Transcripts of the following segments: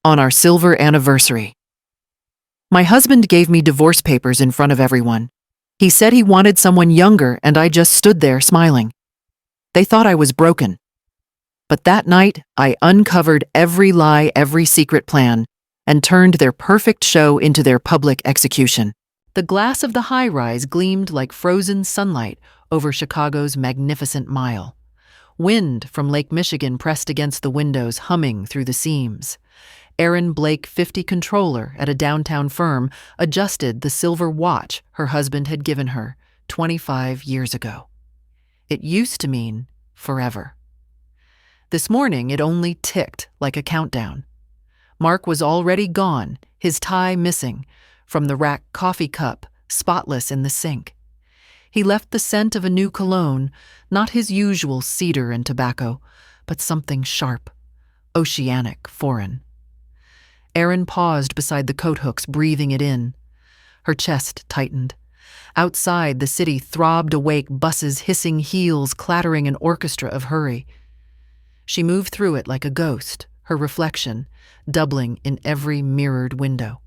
On our silver anniversary. My husband gave me divorce papers in front of everyone. He said he wanted someone younger, and I just stood there smiling. They thought I was broken. But that night, I uncovered every lie, every secret plan, and turned their perfect show into their public execution. The glass of the high-rise gleamed like frozen sunlight over Chicago's magnificent mile. Wind from Lake Michigan pressed against the windows, humming through the seams. Erin Blake, 50 controller at a downtown firm, adjusted the silver watch her husband had given her 25 years ago. It used to mean forever. This morning, it only ticked like a countdown. Mark was already gone, his tie missing, from the rack coffee cup, spotless in the sink. He left the scent of a new cologne, not his usual cedar and tobacco, but something sharp, oceanic, foreign. Erin paused beside the coat hooks, breathing it in. Her chest tightened. Outside, the city throbbed awake, buses hissing, heels clattering, an orchestra of hurry. She moved through it like a ghost, her reflection doubling in every mirrored window.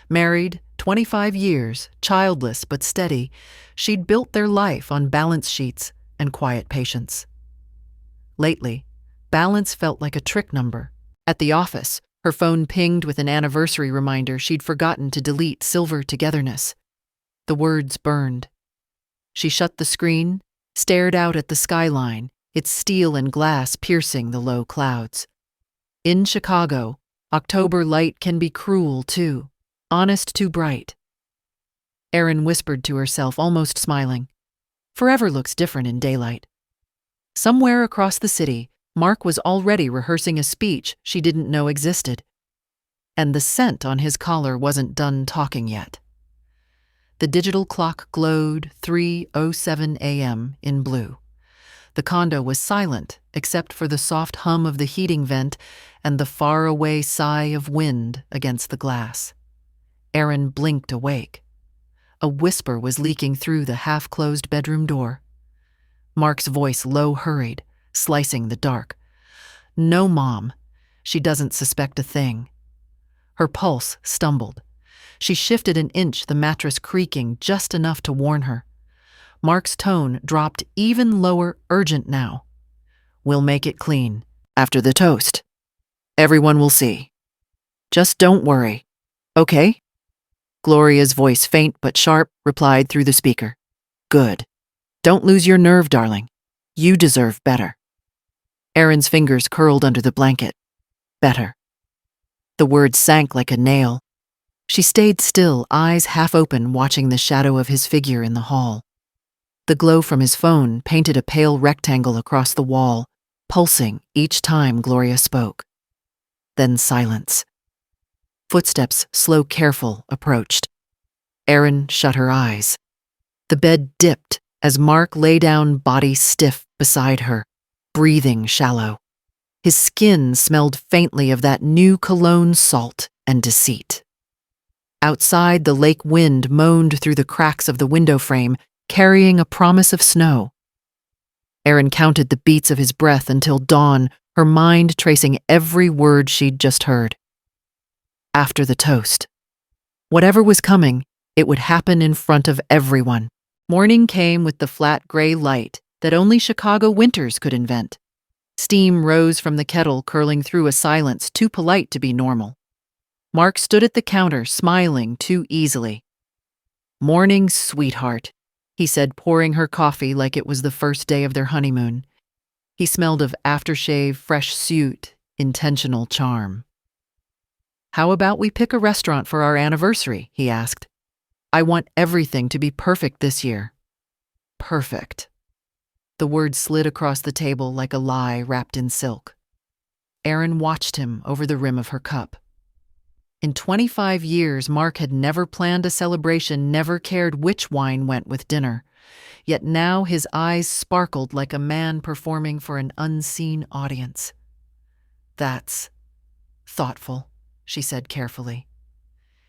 Married, 25 years, childless but steady, she'd built their life on balance sheets and quiet patience. Lately, balance felt like a trick number. At the office, her phone pinged with an anniversary reminder she'd forgotten to delete silver togetherness. The words burned. She shut the screen, stared out at the skyline, its steel and glass piercing the low clouds. In Chicago, October light can be cruel too, honest too bright. Erin whispered to herself, almost smiling. Forever looks different in daylight. Somewhere across the city, Mark was already rehearsing a speech she didn't know existed. And the scent on his collar wasn't done talking yet. The digital clock glowed 3:07 a.m. in blue. The condo was silent, except for the soft hum of the heating vent and the faraway sigh of wind against the glass. Erin blinked awake. A whisper was leaking through the half-closed bedroom door. Mark's voice low-hurried, slicing the dark. "No, Mom. She doesn't suspect a thing." Her pulse stumbled. She shifted an inch, the mattress creaking just enough to warn her. Mark's tone dropped even lower, urgent now. "We'll make it clean. After the toast. Everyone will see. Just don't worry. Okay?" Gloria's voice, faint but sharp, replied through the speaker. "Good. Don't lose your nerve, darling. You deserve better." Erin's fingers curled under the blanket. Better. The word sank like a nail. She stayed still, eyes half open, watching the shadow of his figure in the hall. The glow from his phone painted a pale rectangle across the wall, pulsing each time Gloria spoke. Then silence. Footsteps, slow, careful, approached. Erin shut her eyes. The bed dipped as Mark lay down, body stiff beside her, breathing shallow. His skin smelled faintly of that new cologne, salt and deceit. Outside, the lake wind moaned through the cracks of the window frame, carrying a promise of snow. Erin counted the beats of his breath until dawn, her mind tracing every word she'd just heard. After the toast. Whatever was coming, it would happen in front of everyone. Morning came with the flat gray light that only Chicago winters could invent. Steam rose from the kettle, curling through a silence too polite to be normal. Mark stood at the counter, smiling too easily. "Morning, sweetheart," he said, pouring her coffee like it was the first day of their honeymoon. He smelled of aftershave, fresh suit, intentional charm. "How about we pick a restaurant for our anniversary?" he asked. "I want everything to be perfect this year." Perfect. The word slid across the table like a lie wrapped in silk. Erin watched him over the rim of her cup. In 25 years, Mark had never planned a celebration, never cared which wine went with dinner. Yet now his eyes sparkled like a man performing for an unseen audience. "That's thoughtful," she said carefully.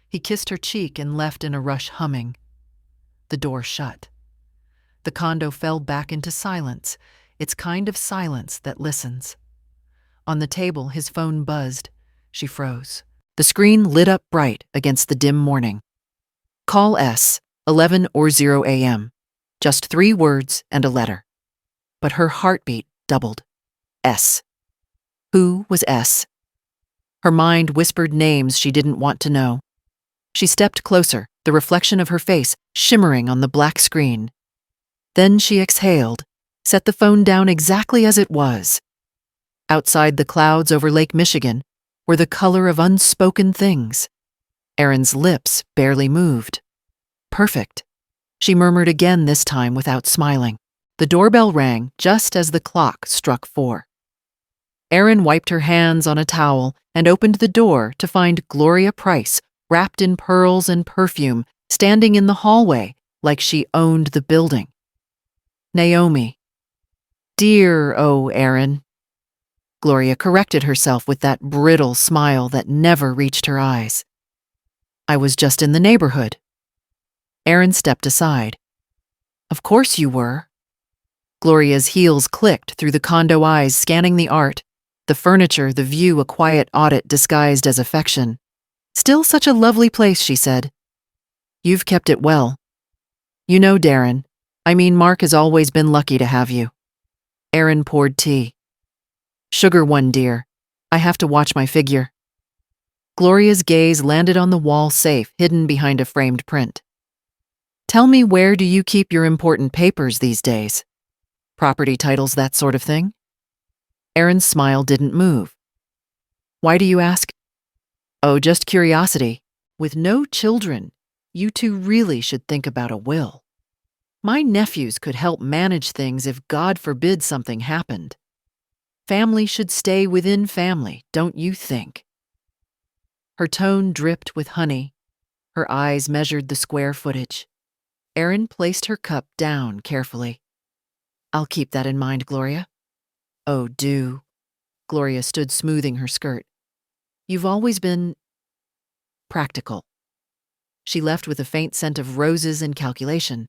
He kissed her cheek and left in a rush, humming. The door shut. The condo fell back into silence, its kind of silence that listens. On the table, his phone buzzed. She froze. The screen lit up bright against the dim morning. Call S, 11 or 0 a.m. Just 3 words and a letter. But her heartbeat doubled. S. Who was S? Her mind whispered names she didn't want to know. She stepped closer, the reflection of her face shimmering on the black screen. Then she exhaled, set the phone down exactly as it was. Outside, the clouds over Lake Michigan were the color of unspoken things. Erin's lips barely moved. Perfect. She murmured again, this time without smiling. The doorbell rang just as the clock struck 4. Erin wiped her hands on a towel and opened the door to find Gloria Price, wrapped in pearls and perfume, standing in the hallway like she owned the building. Naomi. Dear, oh, Erin. Gloria corrected herself with that brittle smile that never reached her eyes. I was just in the neighborhood. Erin stepped aside. Of course you were. Gloria's heels clicked through the condo eyes, scanning the art, the furniture, the view, a quiet audit disguised as affection. Still such a lovely place, she said. You've kept it well. You know, Darren, Mark has always been lucky to have you. Erin poured tea. Sugar one, dear. I have to watch my figure. Gloria's gaze landed on the wall safe hidden behind a framed print. Tell me, where do you keep your important papers these days? Property titles, that sort of thing? Erin's smile didn't move. Why do you ask? Oh, just curiosity. With no children, you two really should think about a will. My nephews could help manage things if, God forbid, something happened. Family should stay within family, don't you think? Her tone dripped with honey. Her eyes measured the square footage. Erin placed her cup down carefully. I'll keep that in mind, Gloria. Oh, do. Gloria stood smoothing her skirt. You've always been practical. She left with a faint scent of roses and calculation.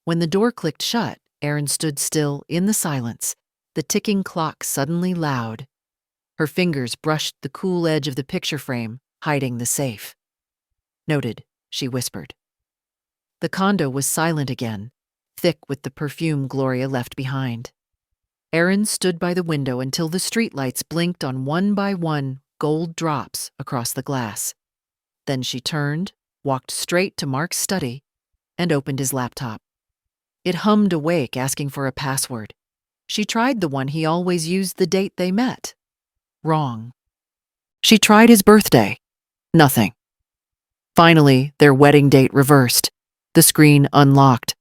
When the door clicked shut, Erin stood still in the silence, the ticking clock suddenly loud. Her fingers brushed the cool edge of the picture frame, hiding the safe. Noted, she whispered. The condo was silent again, thick with the perfume Gloria left behind. Erin stood by the window until the streetlights blinked on one by one gold drops across the glass. Then she turned, walked straight to Mark's study, and opened his laptop. It hummed awake, asking for a password. She tried the one he always used the date they met. Wrong. She tried his birthday. Nothing. Finally, their wedding date reversed. The screen unlocked.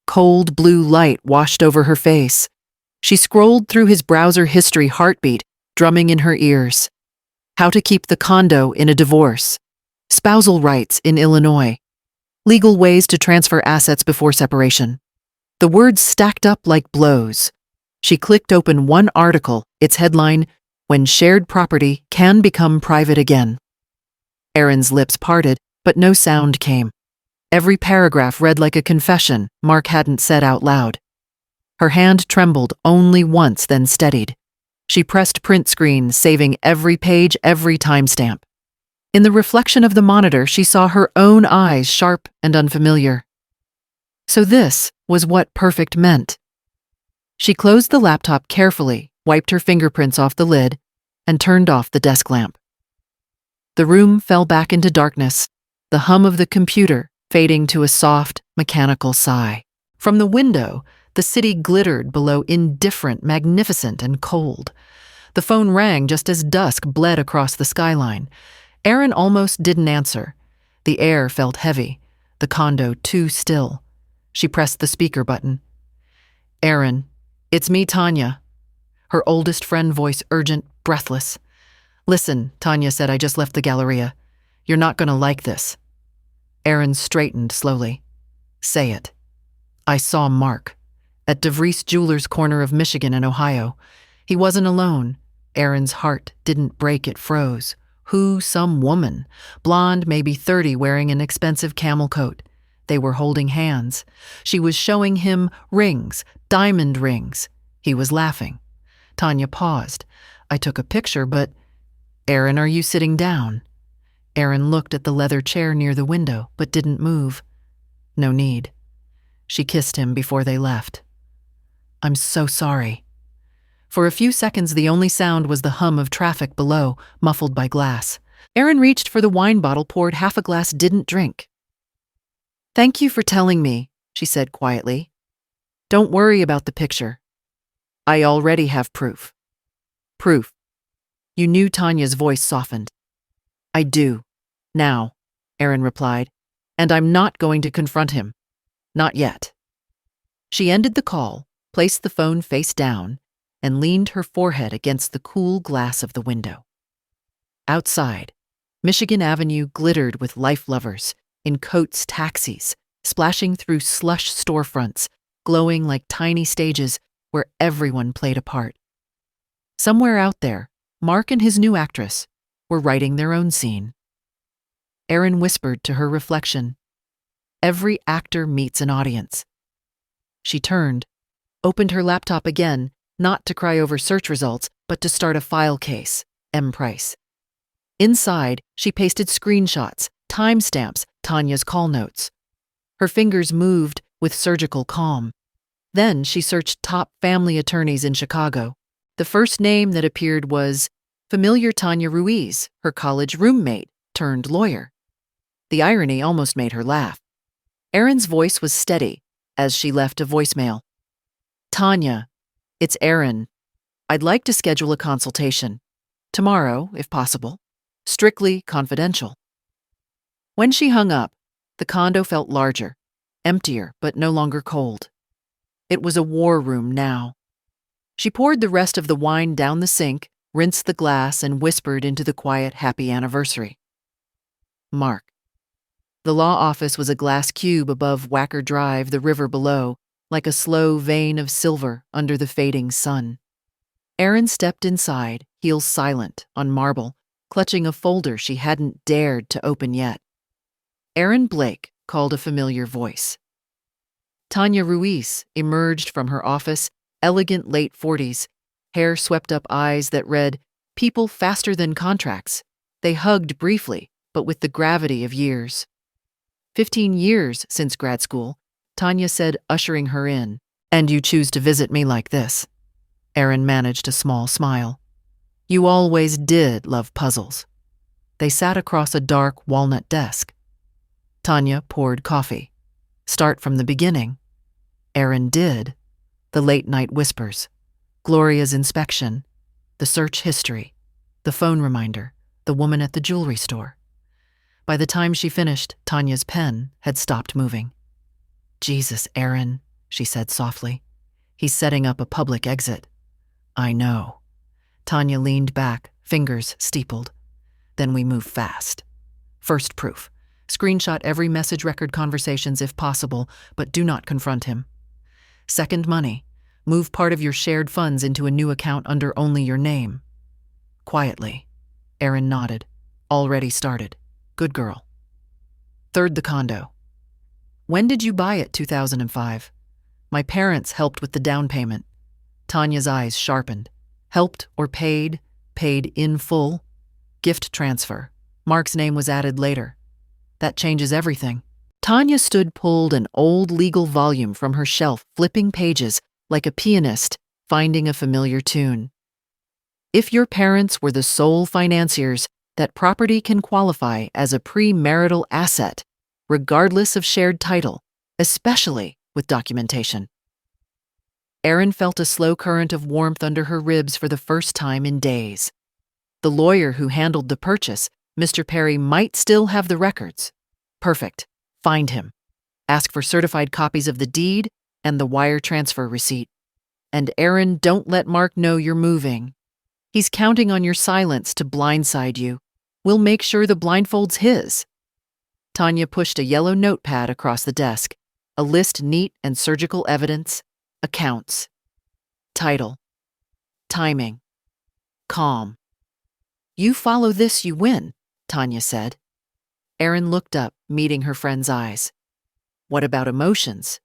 Cold blue light washed over her face. She scrolled through his browser history, heartbeat drumming in her ears. How to keep the condo in a divorce. Spousal rights in Illinois. Legal ways to transfer assets before separation. The words stacked up like blows. She clicked open one article, its headline, When Shared Property Can Become Private Again. Erin's lips parted, but no sound came. Every paragraph read like a confession Mark hadn't said out loud. Her hand trembled only once, then steadied. She pressed print screen, saving every page, every timestamp. In the reflection of the monitor, she saw her own eyes, sharp and unfamiliar. So this was what perfect meant. She closed the laptop carefully, wiped her fingerprints off the lid, and turned off the desk lamp. The room fell back into darkness, the hum of the computer fading to a soft, mechanical sigh. From the window, the city glittered below, indifferent, magnificent, and cold. The phone rang just as dusk bled across the skyline. Erin almost didn't answer. The air felt heavy, the condo too still. She pressed the speaker button. Erin, it's me, Tanya. Her oldest friend voice urgent, breathless. Listen, Tanya said, I just left the Galleria. You're not going to like this. Erin straightened slowly. Say it. I saw Mark. At DeVries Jewelers' corner of Michigan and Ohio. He wasn't alone. Erin's heart didn't break, it froze. Who? Some woman. Blonde, maybe 30, wearing an expensive camel coat. They were holding hands. She was showing him rings, diamond rings. He was laughing. Tanya paused. I took a picture, but... Aaron, are you sitting down? Aaron looked at the leather chair near the window, but didn't move. No need. She kissed him before they left. I'm so sorry. For a few seconds, the only sound was the hum of traffic below, muffled by glass. Aaron reached for the wine bottle, poured half a glass, didn't drink. Thank you for telling me, she said quietly. Don't worry about the picture. I already have proof. Proof. You knew. Tanya's voice softened. I do. Now, Aaron replied, and I'm not going to confront him. Not yet. She ended the call, placed the phone face down, and leaned her forehead against the cool glass of the window. Outside, Michigan Avenue glittered with life lovers in Coates taxis, splashing through slush storefronts, glowing like tiny stages where everyone played a part. Somewhere out there, Mark and his new actress were writing their own scene. Aaron whispered to her reflection, every actor meets an audience. She turned, opened her laptop again, not to cry over search results, but to start a file case, M. Price. Inside, she pasted screenshots, timestamps, Tanya's call notes. Her fingers moved with surgical calm. Then she searched top family attorneys in Chicago. The first name that appeared was familiar Tanya Ruiz, her college roommate turned lawyer. The irony almost made her laugh. Aaron's voice was steady as she left a voicemail. Tanya, it's Aaron. I'd like to schedule a consultation. Tomorrow, if possible. Strictly confidential. When she hung up, the condo felt larger, emptier, but no longer cold. It was a war room now. She poured the rest of the wine down the sink, rinsed the glass, and whispered into the quiet, happy anniversary. Mark. The law office was a glass cube above Wacker Drive, the river below, like a slow vein of silver under the fading sun. Aaron stepped inside, heels silent, on marble, clutching a folder she hadn't dared to open yet. Aaron Blake called a familiar voice. Tanya Ruiz emerged from her office, elegant late 40s, hair swept up, eyes that read, people faster than contracts. They hugged briefly, but with the gravity of years. 15 years since grad school, Tanya said, ushering her in. And you choose to visit me like this. Aaron managed a small smile. You always did love puzzles. They sat across a dark walnut desk. Tanya poured coffee. Start from the beginning. Aaron did. The late-night whispers. Gloria's inspection. The search history. The phone reminder. The woman at the jewelry store. By the time she finished, Tanya's pen had stopped moving. Jesus, Aaron, she said softly. He's setting up a public exit. I know. Tanya leaned back, fingers steepled. Then we move fast. First proof. Screenshot every message record conversations if possible, but do not confront him. Second, money. Move part of your shared funds into a new account under only your name. Quietly. Aaron nodded. Already started. Good girl. Third, the condo. When did you buy it? 2005. My parents helped with the down payment. Tanya's eyes sharpened. Helped or paid? Paid in full? Gift transfer. Mark's name was added later. That changes everything. Tanya stood, pulled an old legal volume from her shelf, flipping pages like a pianist finding a familiar tune. If your parents were the sole financiers, that property can qualify as a premarital asset, regardless of shared title, especially with documentation. Aaron felt a slow current of warmth under her ribs for the first time in days. The lawyer who handled the purchase, Mr. Perry, might still have the records. Perfect. Find him. Ask for certified copies of the deed and the wire transfer receipt. And Aaron, don't let Mark know you're moving. He's counting on your silence to blindside you. We'll make sure the blindfold's his. Tanya pushed a yellow notepad across the desk, a list neat and surgical evidence, accounts. Title. Timing. Calm. You follow this, you win, Tanya said. Aaron looked up, meeting her friend's eyes. What about emotions?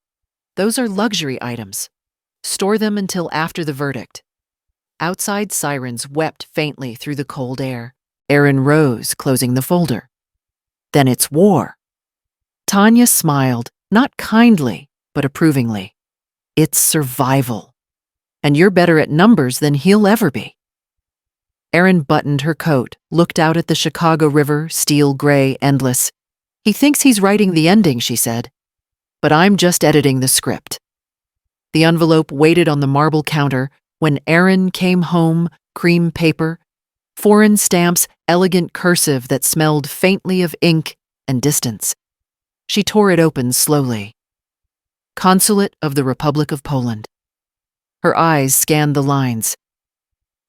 Those are luxury items. Store them until after the verdict. Outside sirens wept faintly through the cold air. Aaron rose, closing the folder. Then it's war. Tanya smiled, not kindly, but approvingly. It's survival. And you're better at numbers than he'll ever be. Aaron buttoned her coat, looked out at the Chicago River, steel gray, endless. He thinks he's writing the ending, she said. But I'm just editing the script. The envelope waited on the marble counter when Aaron came home, cream paper, foreign stamps, elegant cursive that smelled faintly of ink and distance. She tore it open slowly. Consulate of the Republic of Poland. Her eyes scanned the lines.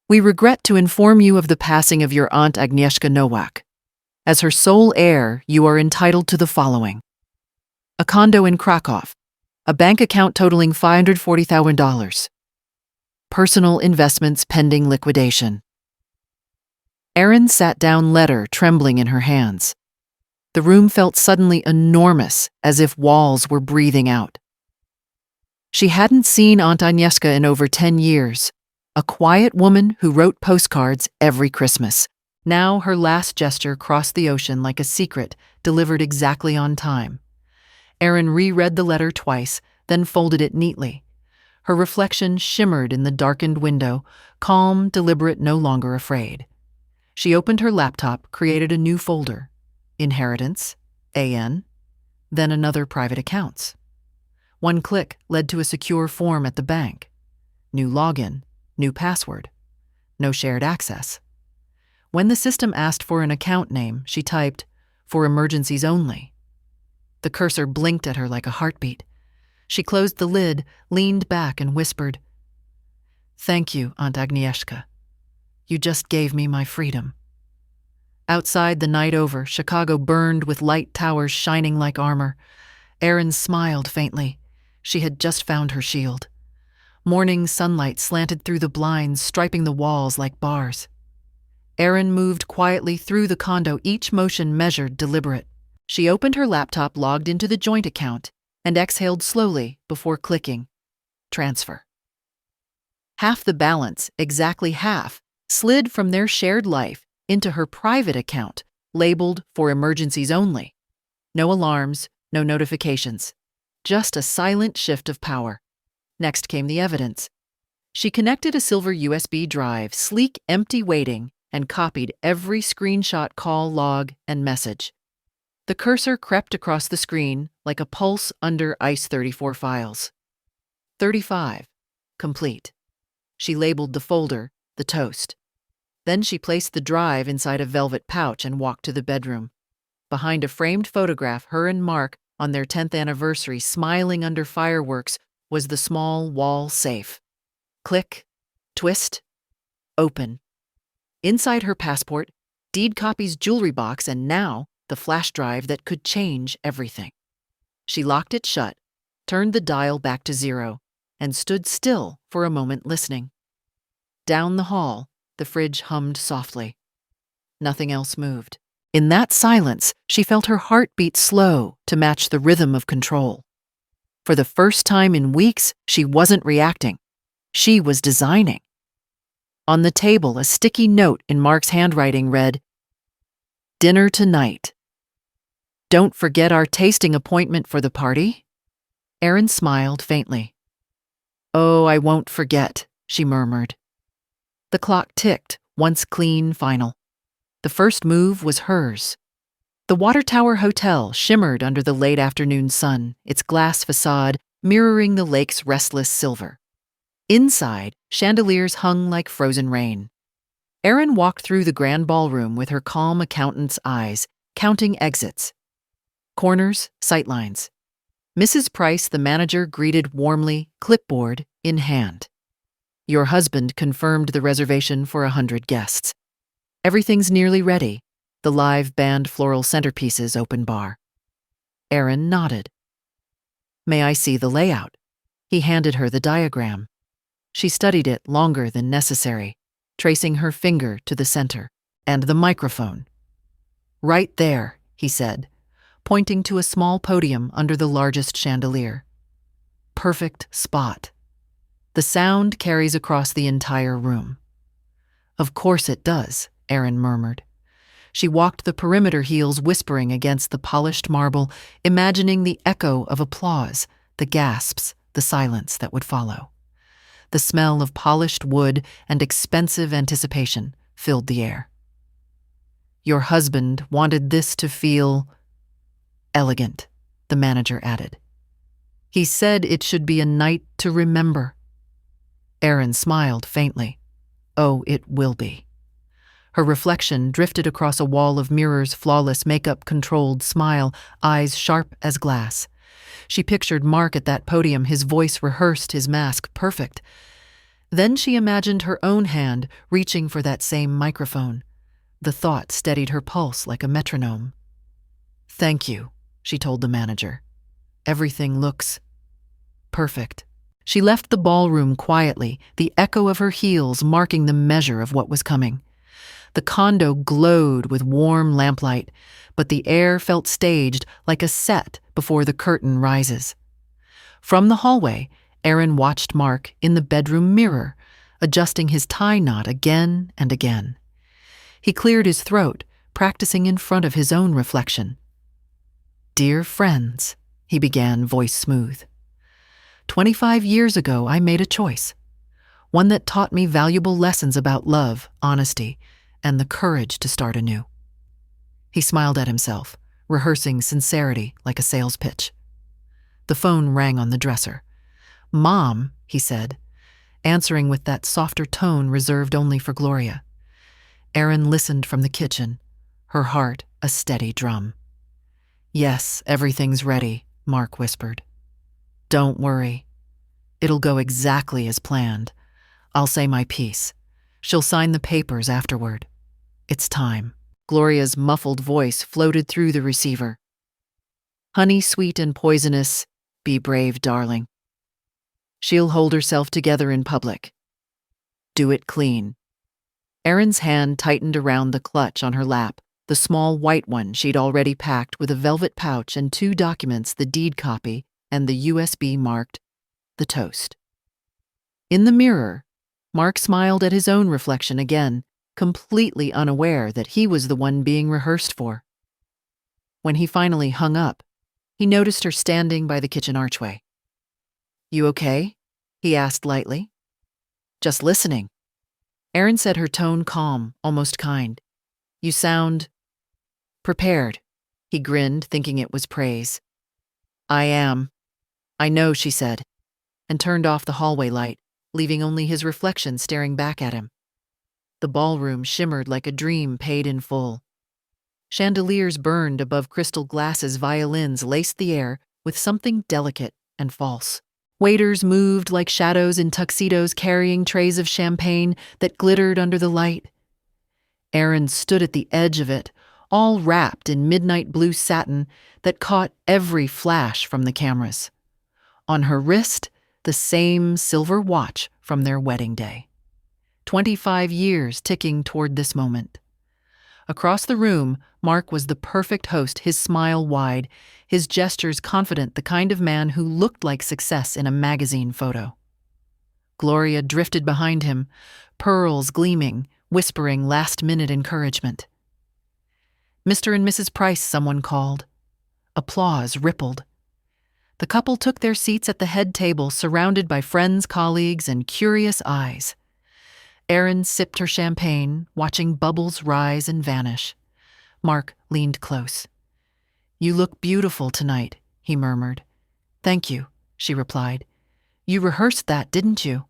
We regret to inform you of the passing of your Aunt Agnieszka Nowak. As her sole heir, you are entitled to the following: a condo in Krakow, a bank account totaling $540,000, personal investments pending liquidation. Aaron sat down, letter trembling in her hands. The room felt suddenly enormous, as if walls were breathing out. She hadn't seen Aunt Agnieszka in over 10 years, a quiet woman who wrote postcards every Christmas. Now her last gesture crossed the ocean like a secret delivered exactly on time. Aaron reread the letter twice, then folded it neatly. Her reflection shimmered in the darkened window, calm, deliberate, no longer afraid. She opened her laptop, created a new folder. Inheritance, AN, then another private accounts. One click led to a secure form at the bank. New login, new password. No shared access. When the system asked for an account name, she typed, "For emergencies only." The cursor blinked at her like a heartbeat. She closed the lid, leaned back, and whispered, "Thank you, Aunt Agnieszka. You just gave me my freedom." Outside, the night over, Chicago burned with light towers shining like armor. Aaron smiled faintly. She had just found her shield. Morning sunlight slanted through the blinds, striping the walls like bars. Aaron moved quietly through the condo, each motion measured, deliberate. She opened her laptop, logged into the joint account, and exhaled slowly before clicking transfer. Half the balance, exactly half, slid from their shared life into her private account, labeled "For emergencies only." No alarms, no notifications. Just a silent shift of power. Next came the evidence. She connected a silver USB drive, sleek, empty, waiting, and copied every screenshot, call, log, and message. The cursor crept across the screen like a pulse under ICE-34 files. 35. Complete. She labeled the folder, the toast. Then she placed the drive inside a velvet pouch and walked to the bedroom. Behind a framed photograph, her and Mark, on their 10th anniversary, smiling under fireworks, was the small wall safe. Click, twist, open. Inside her passport, deed copies, jewelry box, and now the flash drive that could change everything. She locked it shut, turned the dial back to 0, and stood still for a moment, listening. Down the hall, the fridge hummed softly. Nothing else moved. In that silence, she felt her heart beat slow to match the rhythm of control. For the first time in weeks, she wasn't reacting. She was designing. On the table, a sticky note in Mark's handwriting read, "Dinner tonight. Don't forget our tasting appointment for the party?" Aaron smiled faintly. "Oh, I won't forget," she murmured. The clock ticked, once clean, final. The first move was hers. The Water Tower Hotel shimmered under the late afternoon sun, its glass facade mirroring the lake's restless silver. Inside, chandeliers hung like frozen rain. Aaron walked through the grand ballroom with her calm accountant's eyes, counting exits. Corners, sightlines. Mrs. Price, the manager, greeted warmly, clipboard in hand. "Your husband confirmed the reservation for 100 guests. Everything's nearly ready. The live band floral centerpieces, open bar." Aaron nodded. "May I see the layout?" He handed her the diagram. She studied it longer than necessary, tracing her finger to the center. "And the microphone." "Right there," he said, pointing to a small podium under the largest chandelier. "Perfect spot. The sound carries across the entire room." "Of course it does," Aaron murmured. She walked the perimeter, heels whispering against the polished marble, imagining the echo of applause, the gasps, the silence that would follow. The smell of polished wood and expensive anticipation filled the air. "Your husband wanted this to feel elegant," the manager added. "He said it should be a night to remember." Erin smiled faintly. "Oh, it will be." Her reflection drifted across a wall of mirrors, flawless makeup-controlled smile, eyes sharp as glass. She pictured Mark at that podium, his voice rehearsed, his mask perfect. Then she imagined her own hand reaching for that same microphone. The thought steadied her pulse like a metronome. "Thank you," she told the manager. "Everything looks perfect." She left the ballroom quietly, the echo of her heels marking the measure of what was coming. The condo glowed with warm lamplight, but the air felt staged like a set before the curtain rises. From the hallway, Erin watched Mark in the bedroom mirror, adjusting his tie knot again and again. He cleared his throat, practicing in front of his own reflection. "Dear friends," he began, voice smooth. "25 years ago, I made a choice, one that taught me valuable lessons about love, honesty, and the courage to start anew." He smiled at himself, rehearsing sincerity like a sales pitch. The phone rang on the dresser. "Mom," he said, answering with that softer tone reserved only for Gloria. Erin listened from the kitchen, her heart a steady drum. "Yes, everything's ready," Mark whispered. "Don't worry. It'll go exactly as planned. I'll say my piece. She'll sign the papers afterward. It's time." Gloria's muffled voice floated through the receiver. "Honey, sweet and poisonous, be brave, darling. She'll hold herself together in public. Do it clean." Erin's hand tightened around the clutch on her lap, the small white one she'd already packed with a velvet pouch and 2 documents, the deed copy and the USB marked "The Toast." In the mirror, Mark smiled at his own reflection again, completely unaware that he was the one being rehearsed for. When he finally hung up, he noticed her standing by the kitchen archway. "You okay?" he asked lightly. "Just listening." Erin said, her tone calm, almost kind. "You sound prepared." He grinned, thinking it was praise. "I am. I know," she said, and turned off the hallway light, leaving only his reflection staring back at him. The ballroom shimmered like a dream paid in full. Chandeliers burned above crystal glasses, violins laced the air with something delicate and false. Waiters moved like shadows in tuxedos carrying trays of champagne that glittered under the light. Erin stood at the edge of it, all wrapped in midnight blue satin that caught every flash from the cameras. On her wrist, the same silver watch from their wedding day. 25 years ticking toward this moment. Across the room, Mark was the perfect host, his smile wide, his gestures confident, the kind of man who looked like success in a magazine photo. Gloria drifted behind him, pearls gleaming, whispering last-minute encouragement. "Mr. and Mrs. Price," someone called. Applause rippled. The couple took their seats at the head table, surrounded by friends, colleagues, and curious eyes. Erin sipped her champagne, watching bubbles rise and vanish. Mark leaned close. "You look beautiful tonight," he murmured. "Thank you," she replied. "You rehearsed that, didn't you?"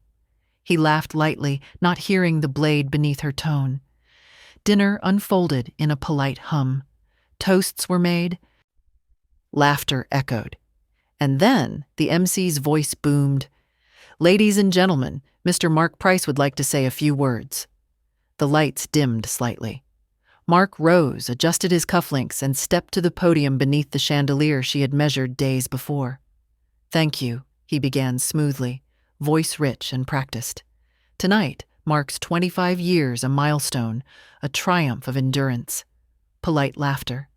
He laughed lightly, not hearing the blade beneath her tone. Dinner unfolded in a polite hum. Toasts were made. Laughter echoed. And then the MC's voice boomed. "Ladies and gentlemen, Mr. Mark Price would like to say a few words." The lights dimmed slightly. Mark rose, adjusted his cufflinks, and stepped to the podium beneath the chandelier she had measured days before. "Thank you," he began smoothly, voice rich and practiced. "Tonight marks 25 years, a milestone, a triumph of endurance." Polite laughter.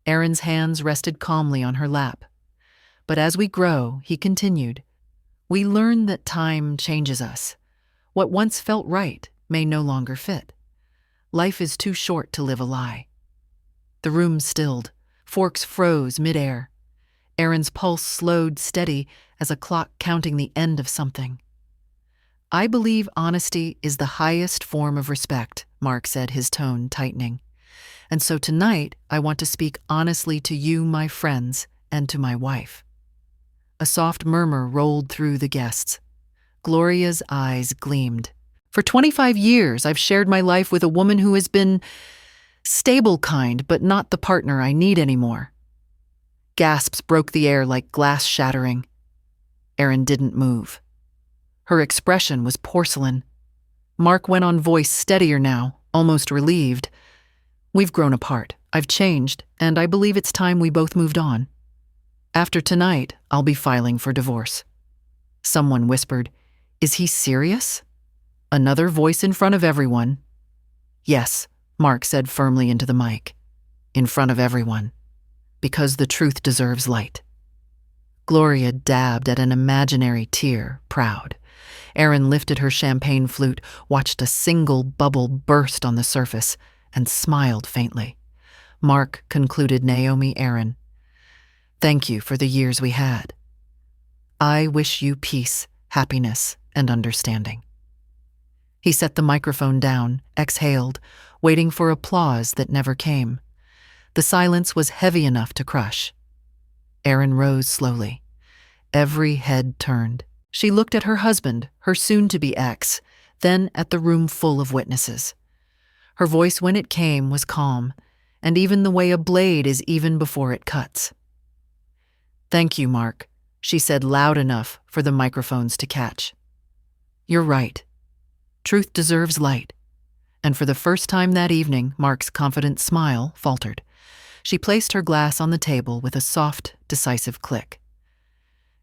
Erin's hands rested calmly on her lap. "But as we grow," he continued, "we learn that time changes us. What once felt right may no longer fit. Life is too short to live a lie. The room stilled. Forks froze midair. Aaron's pulse slowed steady as a clock counting the end of something. "I believe honesty is the highest form of respect," Mark said, his tone tightening. "And so tonight I want to speak honestly to you, my friends, and to my wife." A soft murmur rolled through the guests. Gloria's eyes gleamed. "For 25 years, I've shared my life with a woman who has been stable kind, but not the partner I need anymore." Gasps broke the air like glass shattering. Aaron didn't move. Her expression was porcelain. Mark went on, voice steadier now, almost relieved. "We've grown apart. I've changed, and I believe it's time we both moved on. After tonight, I'll be filing for divorce." Someone whispered, "Is he serious?" Another voice in front of everyone. "Yes," Mark said firmly into the mic. "In front of everyone. Because the truth deserves light." Gloria dabbed at an imaginary tear, proud. Aaron lifted her champagne flute, watched a single bubble burst on the surface, and smiled faintly. Mark concluded Naomi Aaron. "Thank you for the years we had. I wish you peace, happiness, and understanding." He set the microphone down, exhaled, waiting for applause that never came. The silence was heavy enough to crush. Aaron rose slowly. Every head turned. She looked at her husband, her soon-to-be ex, then at the room full of witnesses. Her voice, when it came, was calm, and even the way a blade is even before it cuts. "Thank you, Mark," she said loud enough for the microphones to catch. "You're right. Truth deserves light." And for the first time that evening, Mark's confident smile faltered. She placed her glass on the table with a soft, decisive click.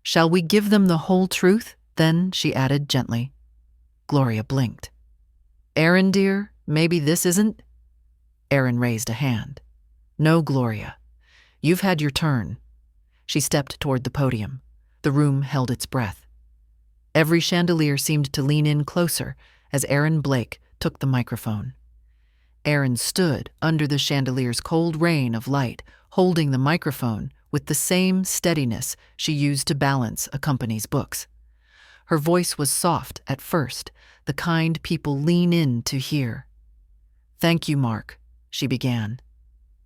"Shall we give them the whole truth?" Then she added gently. Gloria blinked. "Aaron, dear, maybe this isn't—" Aaron raised a hand. "No, Gloria. You've had your turn." She stepped toward the podium. The room held its breath. Every chandelier seemed to lean in closer as Aaron Blake took the microphone. Aaron stood under the chandelier's cold rain of light, holding the microphone with the same steadiness she used to balance a company's books. Her voice was soft at first, the kind people lean in to hear. "Thank you, Mark," she began.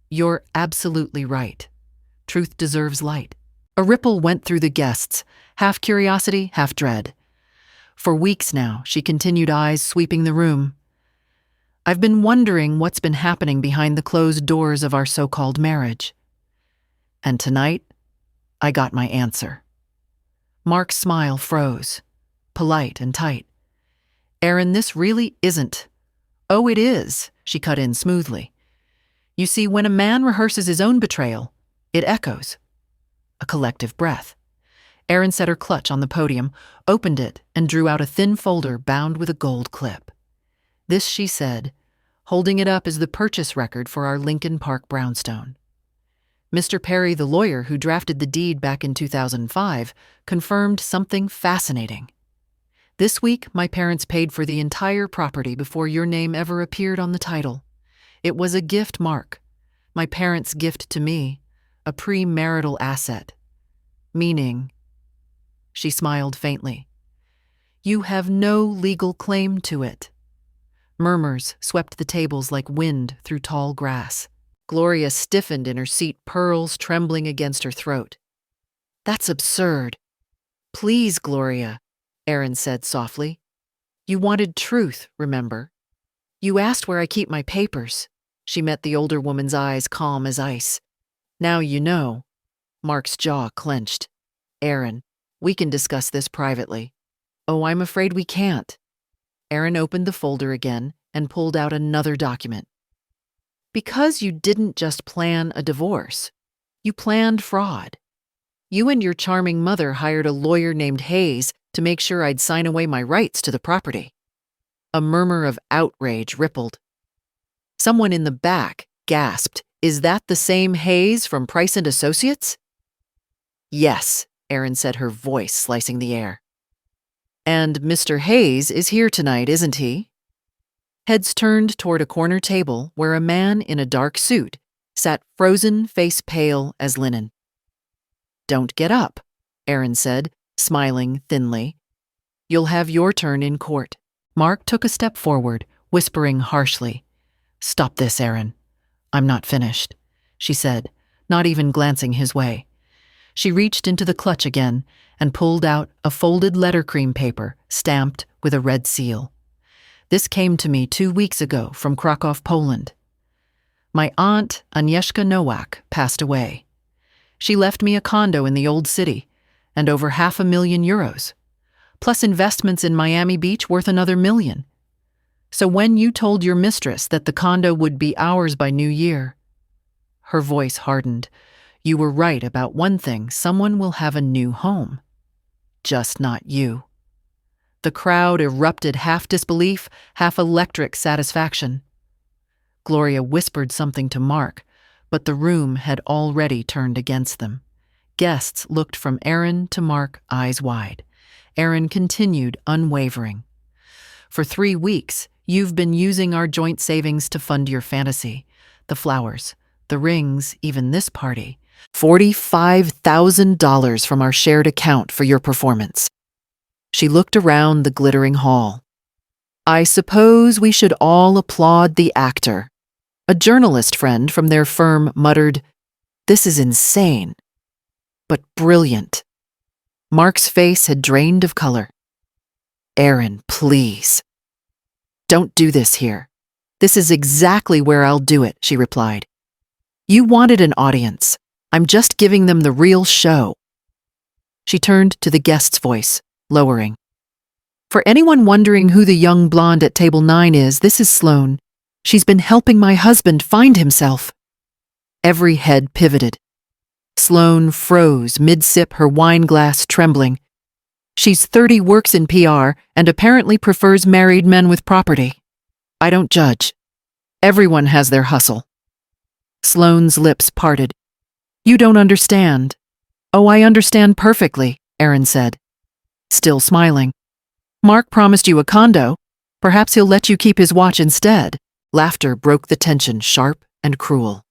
"You're absolutely right. Truth deserves light." A ripple went through the guests, half curiosity, half dread. For weeks now, she continued, eyes sweeping the room. "I've been wondering what's been happening behind the closed doors of our so-called marriage. And tonight, I got my answer." Mark's smile froze, polite and tight. "Aaron, this really isn't—" "Oh, it is," she cut in smoothly. "You see, when a man rehearses his own betrayal, it echoes." A collective breath. Aaron set her clutch on the podium, opened it, and drew out a thin folder bound with a gold clip. "This," she said, holding it up as the purchase record for our Lincoln Park brownstone. Mr. Perry, the lawyer who drafted the deed back in 2005, confirmed something fascinating. "This week, my parents paid for the entire property before your name ever appeared on the title. It was a gift, Mark. My parents' gift to me, a premarital asset. Meaning," she smiled faintly, "you have no legal claim to it." Murmurs swept the tables like wind through tall grass. Gloria stiffened in her seat, pearls trembling against her throat. "That's absurd." "Please, Gloria," Aaron said softly. "You wanted truth, remember? You asked where I keep my papers." She met the older woman's eyes, calm as ice. "Now you know." Mark's jaw clenched. "Aaron, we can discuss this privately." "Oh, I'm afraid we can't." Aaron opened the folder again and pulled out another document. "Because you didn't just plan a divorce. You planned fraud. You and your charming mother hired a lawyer named Hayes to make sure I'd sign away my rights to the property." A murmur of outrage rippled. Someone in the back gasped, "Is that the same Hayes from Price and Associates?" "Yes," Aaron said, her voice slicing the air. "And Mr. Hayes is here tonight, isn't he?" Heads turned toward a corner table where a man in a dark suit, sat frozen, face pale as linen. "Don't get up," Aaron said, smiling thinly. "You'll have your turn in court." Mark took a step forward, whispering harshly. "Stop this, Aaron. I'm not finished," she said, not even glancing his way. She reached into the clutch again and pulled out a folded letter cream paper stamped with a red seal. "This came to me 2 weeks ago from Krakow, Poland. My aunt, Agnieszka Nowak, passed away. She left me a condo in the old city and over €500,000, plus investments in Miami Beach worth another $1 million. So when you told your mistress that the condo would be ours by New Year," her voice hardened, "you were right about one thing: someone will have a new home. Just not you." The crowd erupted, half disbelief, half electric satisfaction. Gloria whispered something to Mark, but the room had already turned against them. Guests looked from Aaron to Mark, eyes wide. Aaron continued, unwavering. "For 3 weeks, you've been using our joint savings to fund your fantasy. The flowers, the rings, even this party. $45,000 from our shared account for your performance." She looked around the glittering hall. "I suppose we should all applaud the actor." A journalist friend from their firm muttered, "This is insane, but brilliant." Mark's face had drained of color. "Aaron, please. Don't do this here." "This is exactly where I'll do it," she replied. "You wanted an audience. I'm just giving them the real show." She turned to the guest's voice, lowering. "For anyone wondering who the young blonde at table 9 is, this is Sloane. She's been helping my husband find himself." Every head pivoted. Sloane froze mid-sip, her wine glass trembling. "She's 30, works in PR, and apparently prefers married men with property. I don't judge. Everyone has their hustle." Sloane's lips parted. "You don't understand." "Oh, I understand perfectly," Aaron said, still smiling. "Mark promised you a condo. Perhaps he'll let you keep his watch instead." Laughter broke the tension, sharp and cruel.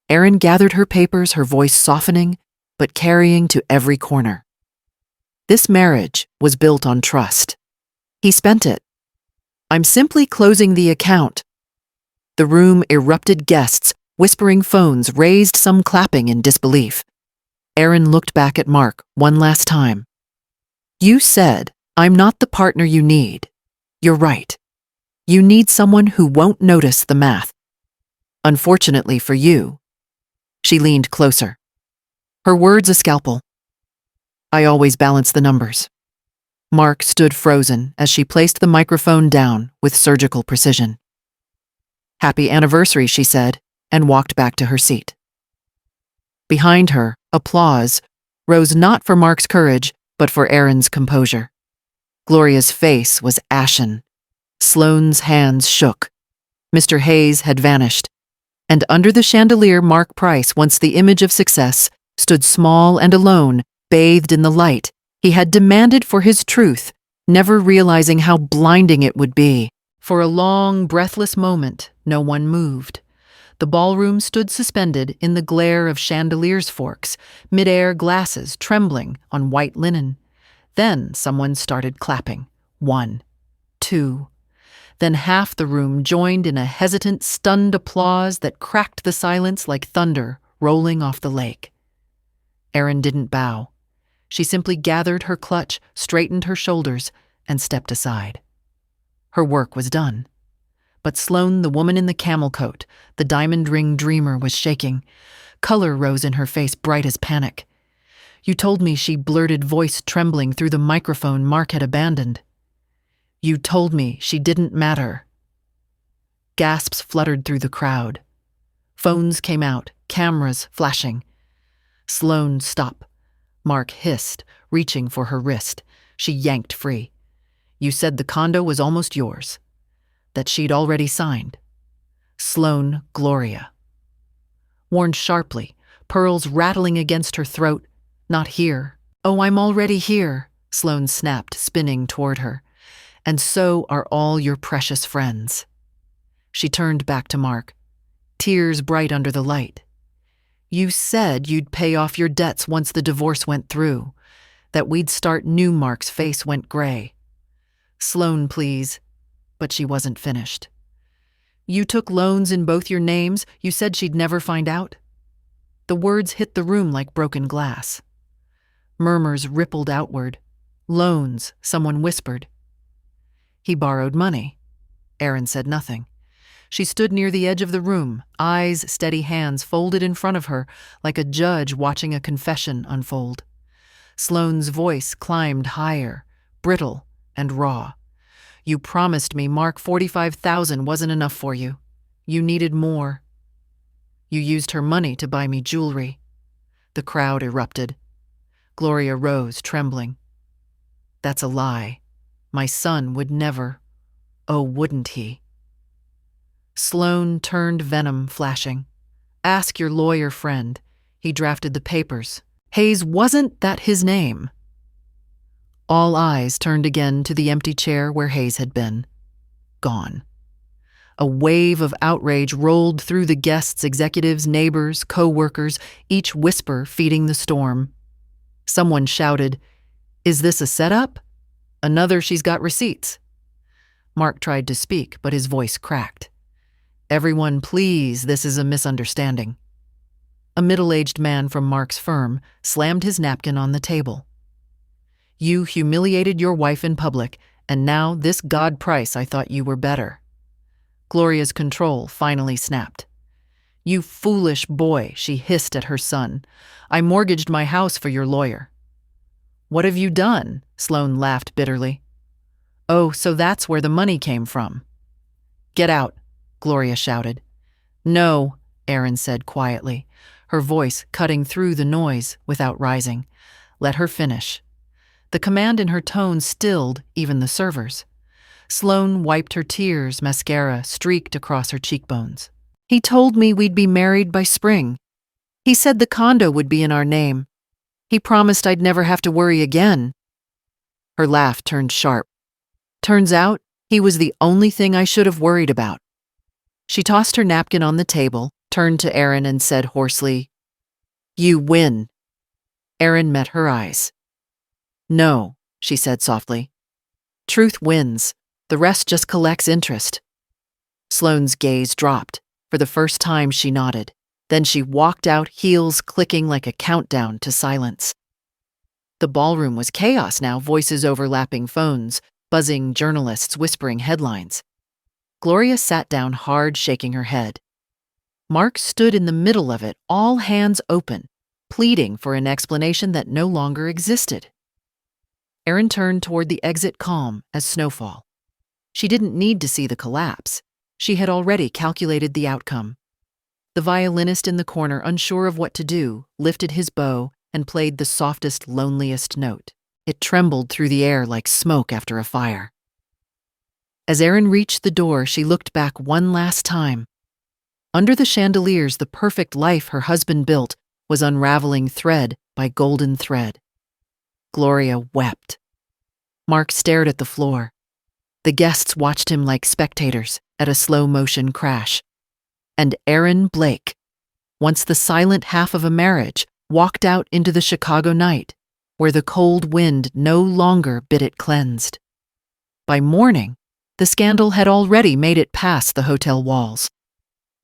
Aaron gathered her papers, her voice softening, but carrying to every corner. This marriage was built on trust. He spent it. "I'm simply closing the account." The room erupted, guests, whispering, phones raised, some clapping in disbelief. Aaron looked back at Mark one last time. "You said, I'm not the partner you need. You're right. You need someone who won't notice the math. Unfortunately for you." She leaned closer, her words a scalpel. "I always balance the numbers." Mark stood frozen as she placed the microphone down with surgical precision. "Happy anniversary," she said, and walked back to her seat. Behind her, applause rose not for Mark's courage, but for Aaron's composure. Gloria's face was ashen. Sloane's hands shook. Mr. Hayes had vanished, and under the chandelier Mark Price, once the image of success, stood small and alone, bathed in the light he had demanded for his truth, never realizing how blinding it would be. For a long, breathless moment, no one moved. The ballroom stood suspended in the glare of chandeliers' forks, mid-air glasses trembling on white linen. Then someone started clapping. 1, 2. Then half the room joined in a hesitant, stunned applause that cracked the silence like thunder rolling off the lake. Aaron didn't bow. She simply gathered her clutch, straightened her shoulders, and stepped aside. Her work was done. But Sloane, the woman in the camel coat, the diamond ring dreamer, was shaking. Color rose in her face, bright as panic. "You told me," she blurted, voice trembling through the microphone Mark had abandoned. "You told me she didn't matter." Gasps fluttered through the crowd. Phones came out, cameras flashing. "Sloane, stop," Mark hissed, reaching for her wrist. She yanked free. "You said the condo was almost yours. That she'd already signed." Sloane, Gloria. Warned sharply, pearls rattling against her throat. "Not here." "Oh, I'm already here," Sloane snapped, spinning toward her. "And so are all your precious friends." She turned back to Mark. tears bright under the light. You said you'd pay off your debts once the divorce went through, that we'd start new. Mark's face went gray. Sloan, please. But she wasn't finished. You took loans in both your names. You said she'd never find out. The words hit the room like broken glass. Murmurs rippled outward. Loans, someone whispered. He borrowed money. Erin said nothing. She stood near the edge of the room, eyes steady, hands folded in front of her like a judge watching a confession unfold. Sloane's voice climbed higher, brittle and raw. You promised me Mark 45,000 wasn't enough for you. You needed more. You used her money to buy me jewelry. The crowd erupted. Gloria rose, trembling. That's a lie. My son would never. Oh, wouldn't he? Sloane turned, venom flashing. Ask your lawyer friend. He drafted the papers. Hayes, wasn't that his name? All eyes turned again to the empty chair where Hayes had been. Gone. A wave of outrage rolled through the guests, executives, neighbors, co-workers, each whisper feeding the storm. Someone shouted, "Is this a setup?" Another, "She's got receipts." Mark tried to speak, but his voice cracked. Everyone, please, this is a misunderstanding. A middle-aged man from Mark's firm slammed his napkin on the table. You humiliated your wife in public, and now this god price, I thought you were better. Gloria's control finally snapped. You foolish boy, she hissed at her son. I mortgaged my house for your lawyer. What have you done? Sloane laughed bitterly. Oh, so that's where the money came from. Get out, Gloria shouted. No, Erin said quietly, her voice cutting through the noise without rising. Let her finish. The command in her tone stilled even the servers. Sloane wiped her tears, mascara streaked across her cheekbones. He told me we'd be married by spring. He said the condo would be in our name. He promised I'd never have to worry again. Her laugh turned sharp. Turns out, he was the only thing I should have worried about. She tossed her napkin on the table, turned to Erin and said hoarsely, You win. Erin met her eyes. No, she said softly. Truth wins. The rest just collects interest. Sloane's gaze dropped. For the first time, she nodded. Then she walked out, heels clicking like a countdown to silence. The ballroom was chaos now, voices overlapping phones, buzzing journalists whispering headlines. Gloria sat down hard, shaking her head. Mark stood in the middle of it, all hands open, pleading for an explanation that no longer existed. Erin turned toward the exit, calm as snowfall. She didn't need to see the collapse. She had already calculated the outcome. The violinist in the corner, unsure of what to do, lifted his bow and played the softest, loneliest note. It trembled through the air like smoke after a fire. As Erin reached the door, she looked back one last time. Under the chandeliers, the perfect life her husband built was unraveling thread by golden thread. Gloria wept. Mark stared at the floor. The guests watched him like spectators at a slow-motion crash. And Erin Blake, once the silent half of a marriage, walked out into the Chicago night, where the cold wind no longer bid it cleansed. By morning, the scandal had already made it past the hotel walls.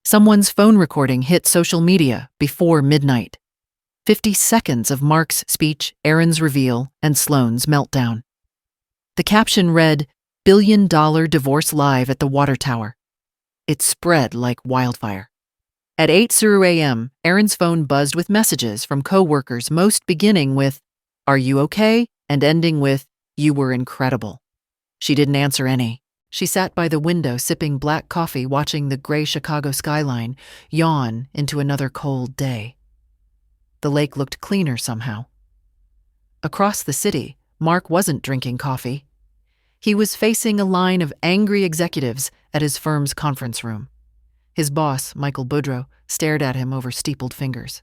Someone's phone recording hit social media before midnight. 50 seconds of Mark's speech, Erin's reveal, and Sloane's meltdown. The caption read, $1 billion divorce live at the water tower. It spread like wildfire. At 8:00 a.m., Erin's phone buzzed with messages from co-workers, most beginning with, "Are you okay?" and ending with, "You were incredible." She didn't answer any. She sat by the window sipping black coffee, watching the gray Chicago skyline yawn into another cold day. The lake looked cleaner somehow. Across the city, Mark wasn't drinking coffee. He was facing a line of angry executives at his firm's conference room. His boss, Michael Boudreau, stared at him over steepled fingers.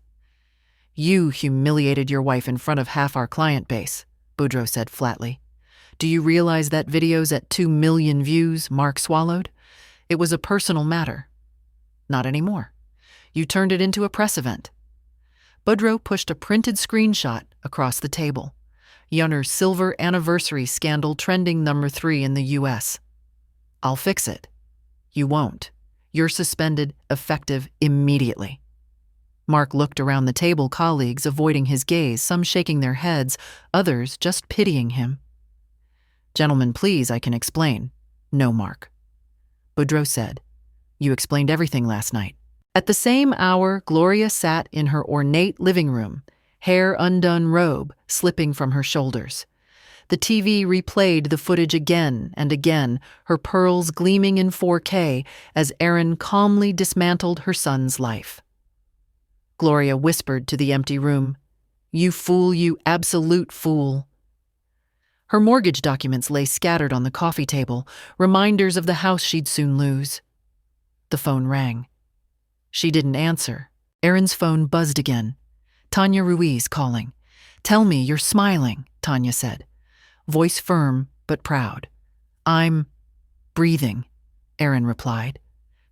You humiliated your wife in front of half our client base, Boudreau said flatly. Do you realize that video's at 2 million views? Mark swallowed. It was a personal matter. Not anymore. You turned it into a press event. Budrow pushed a printed screenshot across the table. Yunner's silver anniversary scandal trending #3 in the US. I'll fix it. You won't. You're suspended, effective immediately. Mark looked around the table, colleagues avoiding his gaze, some shaking their heads, others just pitying him. Gentlemen, please, I can explain. No, Mark. Budrow said. You explained everything last night. At the same hour, Gloria sat in her ornate living room, hair undone, robe slipping from her shoulders. The TV replayed the footage again and again, her pearls gleaming in 4K as Aaron calmly dismantled her son's life. Gloria whispered to the empty room, You fool, you absolute fool. Her mortgage documents lay scattered on the coffee table, reminders of the house she'd soon lose. The phone rang. She didn't answer. Aaron's phone buzzed again. Tanya Ruiz calling. Tell me you're smiling, Tanya said. Voice firm but proud. I'm breathing, Aaron replied.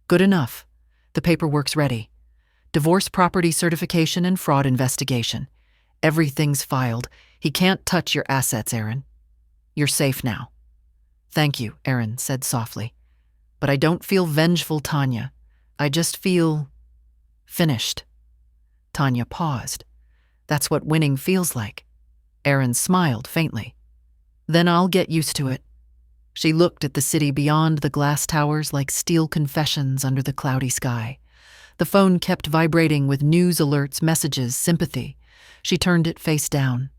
Good enough. The paperwork's ready. Divorce property certification and fraud investigation. Everything's filed. He can't touch your assets, Aaron. You're safe now. Thank you, Aaron said softly. But I don't feel vengeful, Tanya. I just feel finished. Tanya paused. That's what winning feels like. Aaron smiled faintly. Then I'll get used to it. She looked at the city beyond the glass towers like steel confessions under the cloudy sky. The phone kept vibrating with news alerts, messages, sympathy. She turned it face down.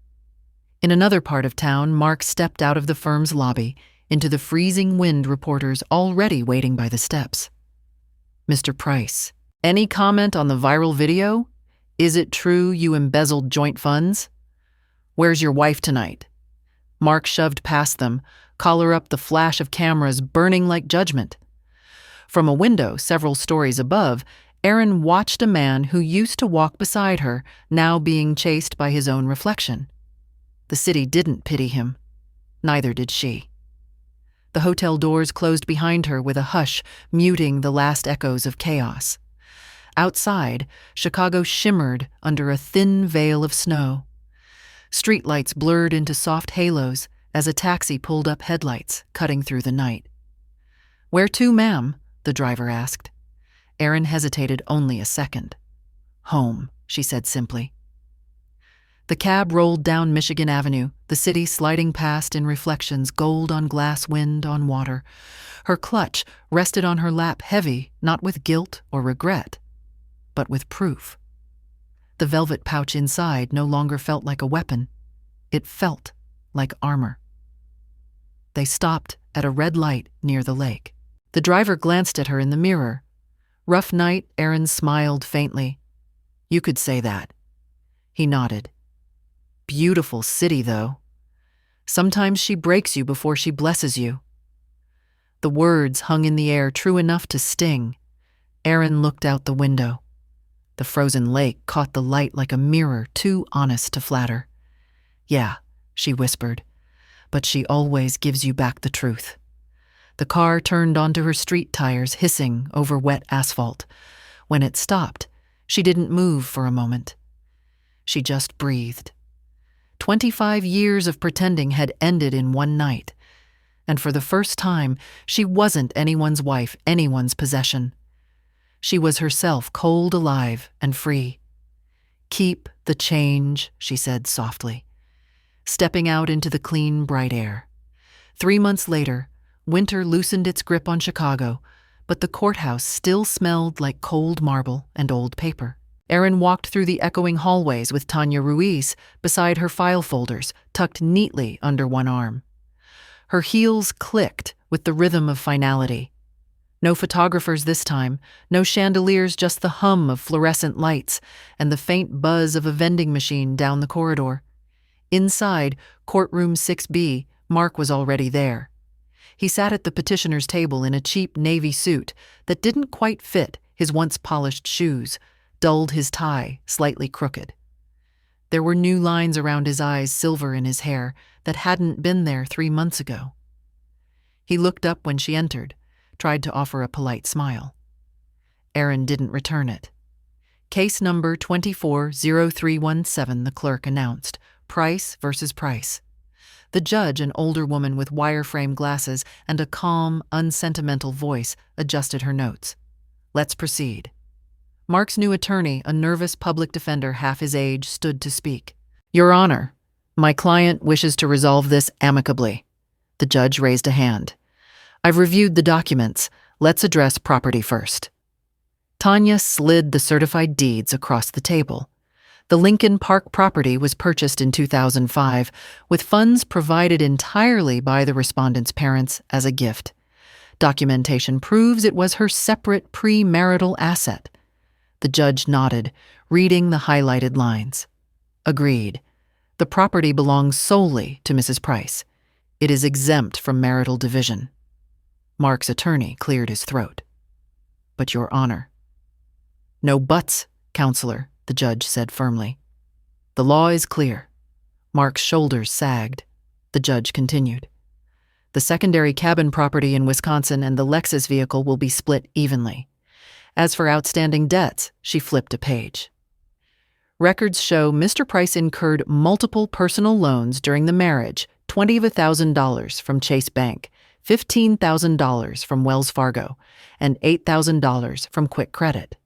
In another part of town, Mark stepped out of the firm's lobby into the freezing wind, reporters already waiting by the steps. Mr. Price, any comment on the viral video? Is it true you embezzled joint funds? Where's your wife tonight? Mark shoved past them, collar up, the flash of cameras burning like judgment. From a window several stories above, Aaron watched a man who used to walk beside her, now being chased by his own reflection. The city didn't pity him. Neither did she. The hotel doors closed behind her with a hush, muting the last echoes of chaos. Outside, Chicago shimmered under a thin veil of snow. Streetlights blurred into soft halos as a taxi pulled up, headlights cutting through the night. Where to, ma'am? The driver asked. Aaron hesitated only a second. Home, she said simply. The cab rolled down Michigan Avenue, the city sliding past in reflections, gold on glass, wind on water. Her clutch rested on her lap, heavy, not with guilt or regret, but with proof. The velvet pouch inside no longer felt like a weapon. It felt like armor. They stopped at a red light near the lake. The driver glanced at her in the mirror. Rough night, Aaron smiled faintly. You could say that. He nodded. Beautiful city, though. Sometimes she breaks you before she blesses you. The words hung in the air, true enough to sting. Aaron looked out the window. The frozen lake caught the light like a mirror, too honest to flatter. Yeah, she whispered, but she always gives you back the truth. The car turned onto her street tires, hissing over wet asphalt. When it stopped, she didn't move for a moment. She just breathed. 25 years of pretending had ended in one night, and for the first time, she wasn't anyone's wife, anyone's possession. She was herself, cold, alive, and free. Keep the change, she said softly, stepping out into the clean, bright air. 3 months later, winter loosened its grip on Chicago, but the courthouse still smelled like cold marble and old paper. Aaron walked through the echoing hallways with Tanya Ruiz beside her file folders, tucked neatly under one arm. Her heels clicked with the rhythm of finality. No photographers this time, no chandeliers, just the hum of fluorescent lights and the faint buzz of a vending machine down the corridor. Inside, courtroom 6B, Mark was already there. He sat at the petitioner's table in a cheap navy suit that didn't quite fit his once polished shoes, dulled his tie, slightly crooked. There were new lines around his eyes, silver in his hair, that hadn't been there 3 months ago. He looked up when she entered, tried to offer a polite smile. Aaron didn't return it. Case number 240317, the clerk announced. Price versus Price. The judge, an older woman with wireframe glasses and a calm, unsentimental voice, adjusted her notes. Let's proceed. Mark's new attorney, a nervous public defender half his age, stood to speak. Your Honor, my client wishes to resolve this amicably. The judge raised a hand. I've reviewed the documents. Let's address property first. Tanya slid the certified deeds across the table. The Lincoln Park property was purchased in 2005, with funds provided entirely by the respondent's parents as a gift. Documentation proves it was her separate premarital asset. The judge nodded, reading the highlighted lines. Agreed. The property belongs solely to Mrs. Price. It is exempt from marital division. Mark's attorney cleared his throat. But Your Honor. No buts, Counselor, the judge said firmly. The law is clear. Mark's shoulders sagged. The judge continued. The secondary cabin property in Wisconsin and the Lexus vehicle will be split evenly. As for outstanding debts, she flipped a page. Records show Mr. Price incurred multiple personal loans during the marriage, $20,000 from Chase Bank, $15,000 from Wells Fargo, and $8,000 from Quick Credit,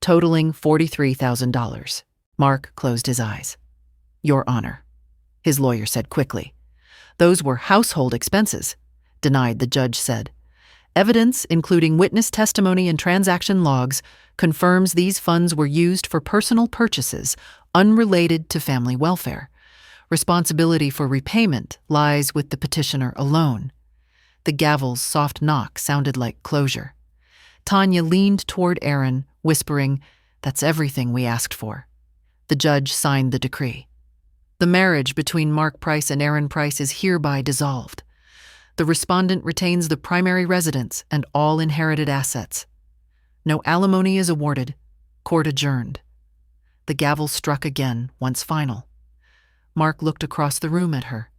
totaling $43,000. Mark closed his eyes. Your Honor, his lawyer said quickly. Those were household expenses, denied, the judge said. Evidence, including witness testimony and transaction logs, confirms these funds were used for personal purchases unrelated to family welfare. Responsibility for repayment lies with the petitioner alone. The gavel's soft knock sounded like closure. Tanya leaned toward Aaron, whispering, That's everything we asked for. The judge signed the decree. The marriage between Mark Price and Aaron Price is hereby dissolved. The respondent retains the primary residence and all inherited assets. No alimony is awarded. Court adjourned. The gavel struck again, once final. Mark looked across the room at her.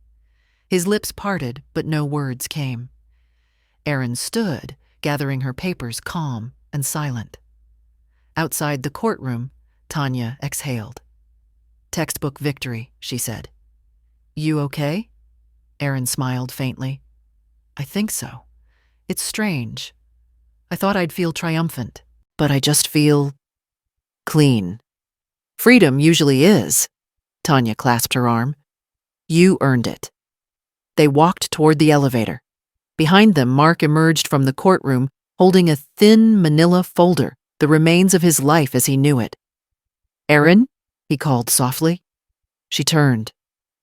His lips parted, but no words came. Aaron stood, gathering her papers, calm and silent. Outside the courtroom, Tanya exhaled. Textbook victory, she said. You okay? Aaron smiled faintly. I think so. It's strange. I thought I'd feel triumphant, but I just feel clean. Freedom usually is. Tanya clasped her arm. You earned it. They walked toward the elevator. Behind them, Mark emerged from the courtroom, holding a thin manila folder, the remains of his life as he knew it. Aaron, he called softly. She turned.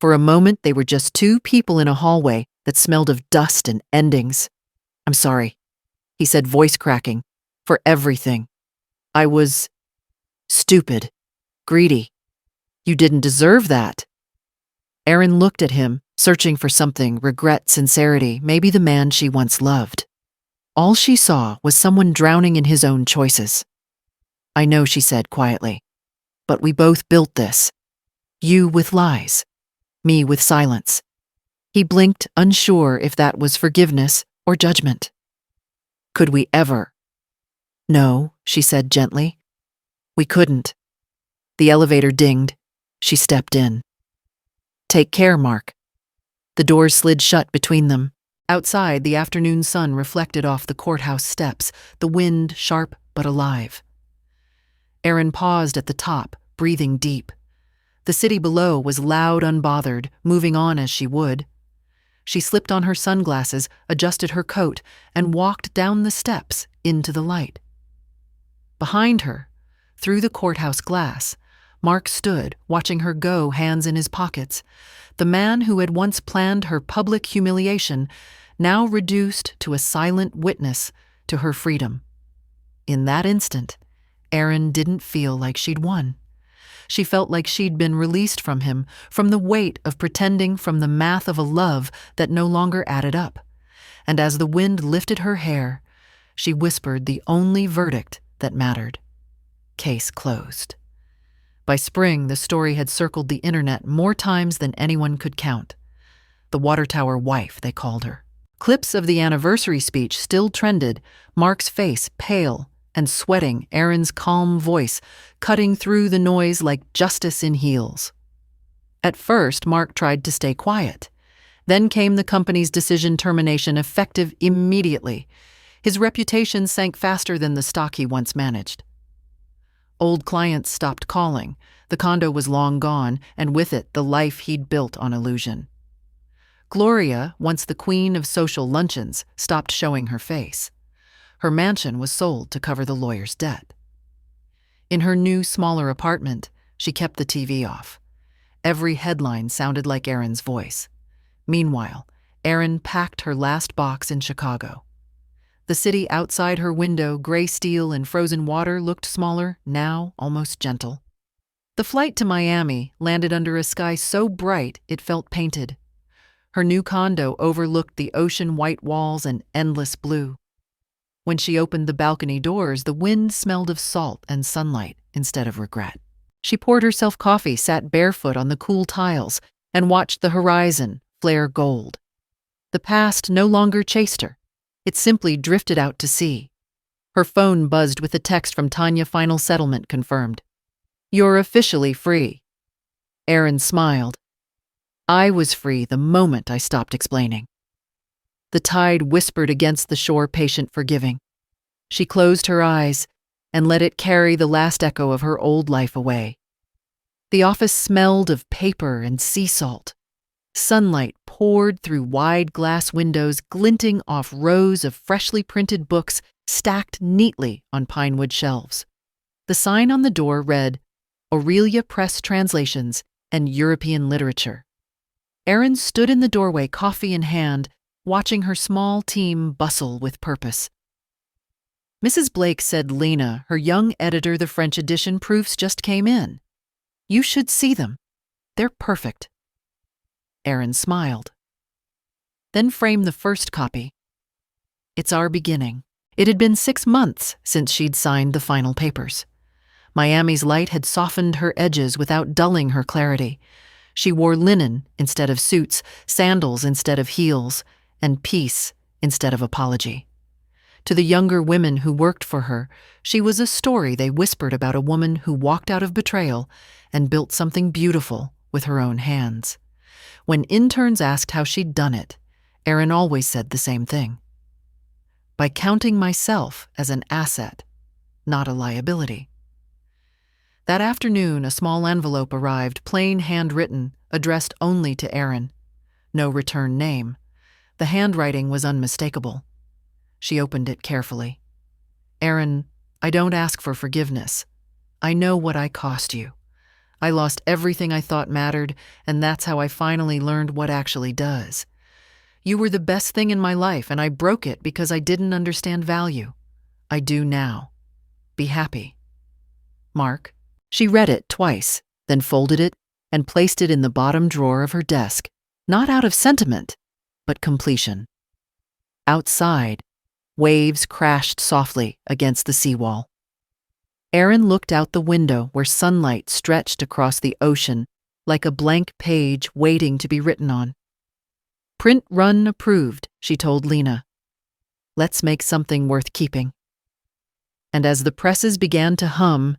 For a moment, they were just two people in a hallway that smelled of dust and endings. I'm sorry, he said, voice cracking, for everything. I was stupid, greedy. You didn't deserve that. Aaron looked at him, searching for something, regret, sincerity, maybe the man she once loved. All she saw was someone drowning in his own choices. I know, she said quietly, but we both built this. You with lies, me with silence. He blinked, unsure if that was forgiveness or judgment. Could we ever? No, she said gently. We couldn't. The elevator dinged. She stepped in. Take care, Mark. The doors slid shut between them. Outside, the afternoon sun reflected off the courthouse steps, the wind sharp but alive. Aaron paused at the top, breathing deep. The city below was loud, unbothered, moving on as she would. She slipped on her sunglasses, adjusted her coat, and walked down the steps into the light. Behind her, through the courthouse glass, Mark stood, watching her go, hands in his pockets. The man who had once planned her public humiliation, now reduced to a silent witness to her freedom. In that instant, Aaron didn't feel like she'd won. She felt like she'd been released from him, from the weight of pretending, from the math of a love that no longer added up. And as the wind lifted her hair, she whispered the only verdict that mattered. Case closed. By spring, the story had circled the internet more times than anyone could count. The Water Tower wife, they called her. Clips of the anniversary speech still trended, Mark's face pale and sweating, Aaron's calm voice cutting through the noise like justice in heels. At first, Mark tried to stay quiet. Then came the company's decision termination effective immediately. His reputation sank faster than the stock he once managed. Old clients stopped calling. The condo was long gone, and with it, the life he'd built on illusion. Gloria, once the queen of social luncheons, stopped showing her face. Her mansion was sold to cover the lawyer's debt. In her new, smaller apartment, she kept the TV off. Every headline sounded like Aaron's voice. Meanwhile, Aaron packed her last box in Chicago. The city outside her window, gray steel and frozen water, looked smaller, now almost gentle. The flight to Miami landed under a sky so bright it felt painted. Her new condo overlooked the ocean-white walls and endless blue. When she opened the balcony doors, the wind smelled of salt and sunlight instead of regret. She poured herself coffee, sat barefoot on the cool tiles, and watched the horizon flare gold. The past no longer chased her. It simply drifted out to sea. Her phone buzzed with a text from Tanya. Final settlement confirmed. "You're officially free." Aaron smiled. "I was free the moment I stopped explaining." The tide whispered against the shore, patient, forgiving. She closed her eyes and let it carry the last echo of her old life away. The office smelled of paper and sea salt. Sunlight poured through wide glass windows, glinting off rows of freshly printed books stacked neatly on pinewood shelves. The sign on the door read, "Aurelia Press Translations and European Literature." Aaron stood in the doorway, coffee in hand, watching her small team bustle with purpose. "Mrs. Blake," said Lena, her young editor, "the French edition proofs just came in. You should see them. They're perfect." Aaron smiled. "Then frame the first copy." It's our beginning. It had been 6 months since she'd signed the final papers. Miami's light had softened her edges without dulling her clarity. She wore linen instead of suits, sandals instead of heels, and peace instead of apology. To the younger women who worked for her, she was a story they whispered about, a woman who walked out of betrayal and built something beautiful with her own hands. When interns asked how she'd done it, Aaron always said the same thing. "By counting myself as an asset, not a liability." That afternoon, a small envelope arrived, plain handwritten, addressed only to Aaron. No return name. The handwriting was unmistakable. She opened it carefully. "Aaron, I don't ask for forgiveness. I know what I cost you. I lost everything I thought mattered, and that's how I finally learned what actually does. You were the best thing in my life, and I broke it because I didn't understand value. I do now. Be happy. Mark." She read it twice, then folded it and placed it in the bottom drawer of her desk, not out of sentiment, but completion. Outside, waves crashed softly against the seawall. Aaron looked out the window where sunlight stretched across the ocean like a blank page waiting to be written on. "Print run approved," she told Lena. "Let's make something worth keeping." And as the presses began to hum,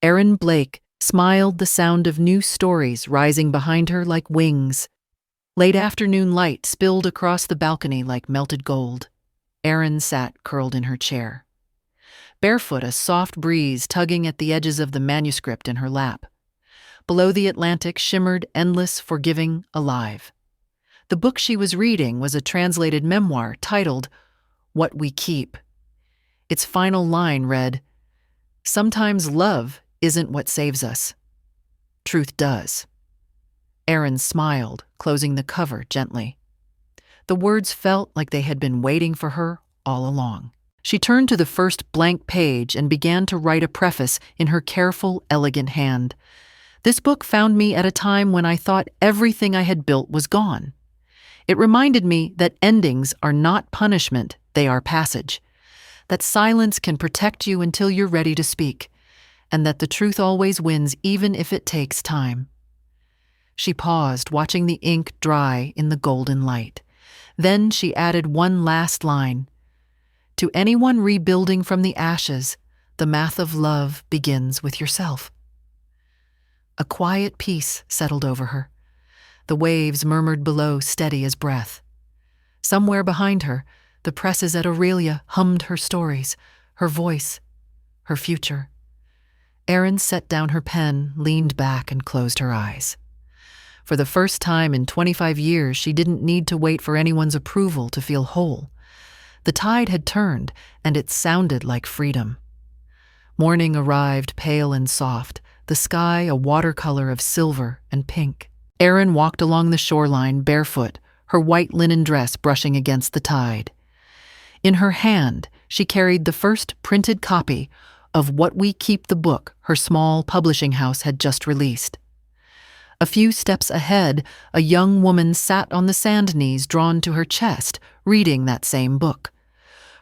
Aaron Blake smiled, the sound of new stories rising behind her like wings. Late afternoon light spilled across the balcony like melted gold. Aaron sat curled in her chair. Barefoot, a soft breeze tugging at the edges of the manuscript in her lap. Below, the Atlantic shimmered, endless, forgiving, alive. The book she was reading was a translated memoir titled "What We Keep." Its final line read, "Sometimes love isn't what saves us. Truth does." Aaron smiled, closing the cover gently. The words felt like they had been waiting for her all along. She turned to the first blank page and began to write a preface in her careful, elegant hand. "This book found me at a time when I thought everything I had built was gone. It reminded me that endings are not punishment, they are passage. That silence can protect you until you're ready to speak, and that the truth always wins even if it takes time." She paused, watching the ink dry in the golden light. Then she added one last line. "To anyone rebuilding from the ashes, The math of love begins with yourself. A quiet peace settled over her. The waves murmured below, steady as breath. Somewhere behind her, the presses at Aurelia hummed her stories, her voice, her future. Erin set down her pen, leaned back, and closed her eyes. For the first time in 25 years, she didn't need to wait for anyone's approval to feel whole. The tide had turned, and it sounded like freedom. Morning arrived, pale and soft, the sky a watercolor of silver and pink. Erin walked along the shoreline barefoot, her white linen dress brushing against the tide. In her hand, she carried the first printed copy of What We Keep the book her small publishing house had just released. A few steps ahead, a young woman sat on the sand knees drawn to her chest, reading that same book.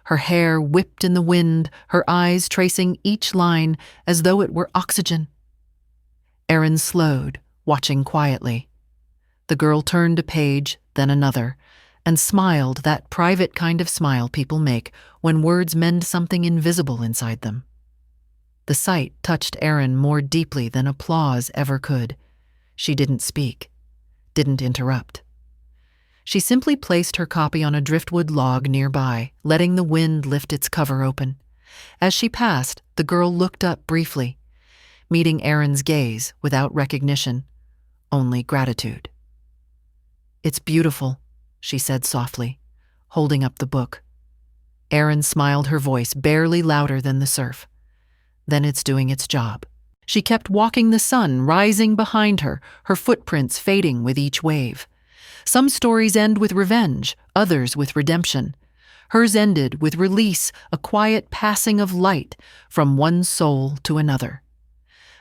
Her hair whipped in the wind, her eyes tracing each line as though it were oxygen. Erin slowed, watching quietly. The girl turned a page, then another, and smiled that private kind of smile people make when words mend something invisible inside them. The sight touched Erin more deeply than applause ever could. She didn't speak, didn't interrupt. She simply placed her copy on a driftwood log nearby, letting the wind lift its cover open. As she passed, the girl looked up briefly, meeting Erin's gaze without recognition, only gratitude. "It's beautiful," she said softly, holding up the book. Erin smiled, her voice barely louder than the surf. "Then it's doing its job." She kept walking, the sun rising behind her, her footprints fading with each wave. Some stories end with revenge, others with redemption. Hers ended with release, a quiet passing of light from one soul to another.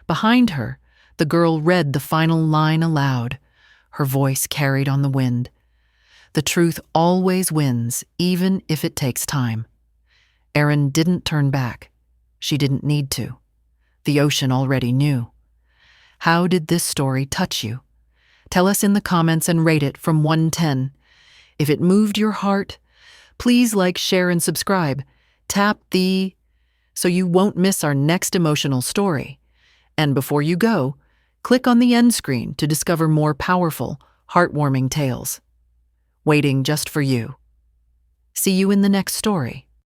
Behind her, the girl read the final line aloud, her voice carried on the wind. The truth always wins, even if it takes time. Erin didn't turn back. She didn't need to. The ocean already knew. How did this story touch you? Tell us in the comments and rate it from 1 to 10. If it moved your heart, please like, share, and subscribe. Tap the so you won't miss our next emotional story. And before you go, click on the end screen to discover more powerful, heartwarming tales waiting just for you. See you in the next story.